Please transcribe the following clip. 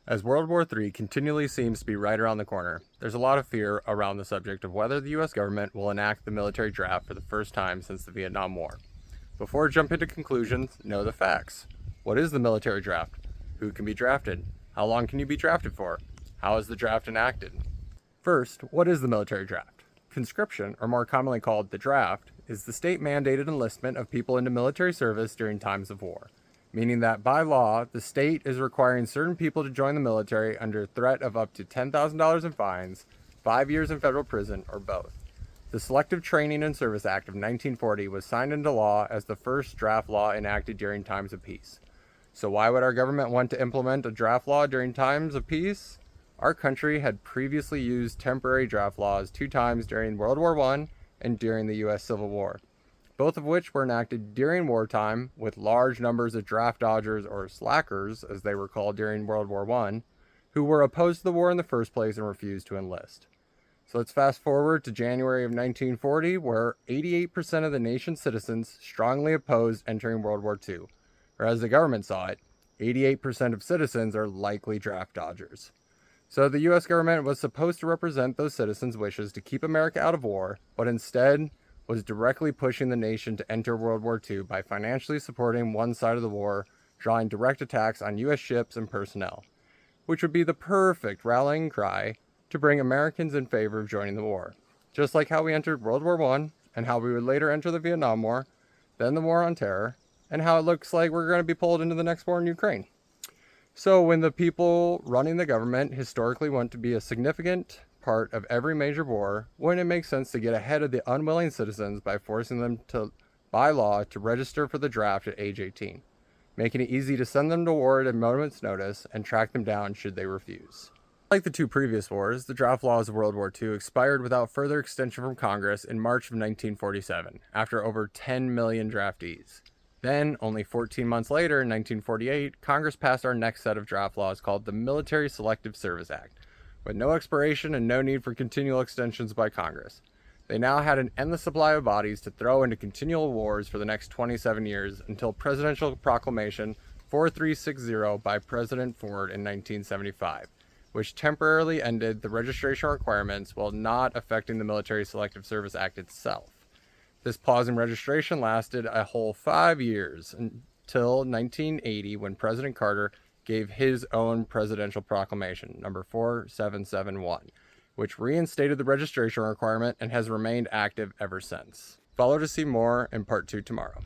As World War III continually seems to be right around the corner, there's a lot of fear around the subject of whether the US government will enact the military draft for the first time since the Vietnam War. Before jumping to conclusions, know the facts. What is the military draft? Who can be drafted? How long can you be drafted for? How is the draft enacted? First, what is the military draft? Conscription, or more commonly called the draft, is the state-mandated enlistment of people into military service during times of war, meaning that by law, the state is requiring certain people to join the military under threat of up to $10,000 in fines, 5 years in federal prison, or both. The Selective Training and Service Act of 1940 was signed into law as the first draft law enacted during times of peace. So why would our government want to implement a draft law during times of peace? Our country had previously used temporary draft laws 2 times during World War I and during the U.S. Civil War, both of which were enacted during wartime with large numbers of draft dodgers, or slackers as they were called during World War I, who were opposed to the war in the first place and refused to enlist. So let's fast forward to January of 1940, where 88% of the nation's citizens strongly opposed entering World War II, or as the government saw it, 88% of citizens are likely draft dodgers. So the U.S. government was supposed to represent those citizens' wishes to keep America out of war, but instead was directly pushing the nation to enter World War II by financially supporting one side of the war, drawing direct attacks on U.S. ships and personnel, which would be the perfect rallying cry to bring Americans in favor of joining the war. Just like how we entered World War I, and how we would later enter the Vietnam War, then the War on Terror, and how it looks like we're going to be pulled into the next war in Ukraine. So when the people running the government historically want to be a significant part of every major war, wouldn't it make sense to get ahead of the unwilling citizens by forcing them to, by law, to register for the draft at age 18, making it easy to send them to war at a moment's notice and track them down should they refuse? Like the 2 previous wars, the draft laws of World War II expired without further extension from Congress in March of 1947, after over 10 million draftees. Then, only 14 months later, in 1948, Congress passed our next set of draft laws called the Military Selective Service Act, with no expiration and no need for continual extensions by Congress. They now had an endless supply of bodies to throw into continual wars for the next 27 years until Presidential Proclamation 4360 by President Ford in 1975, which temporarily ended the registration requirements while not affecting the Military Selective Service Act itself. This pause in registration lasted a whole 5 years until 1980, when President Carter gave his own presidential proclamation, number 4771, which reinstated the registration requirement and has remained active ever since. Follow to see more in part 2 tomorrow.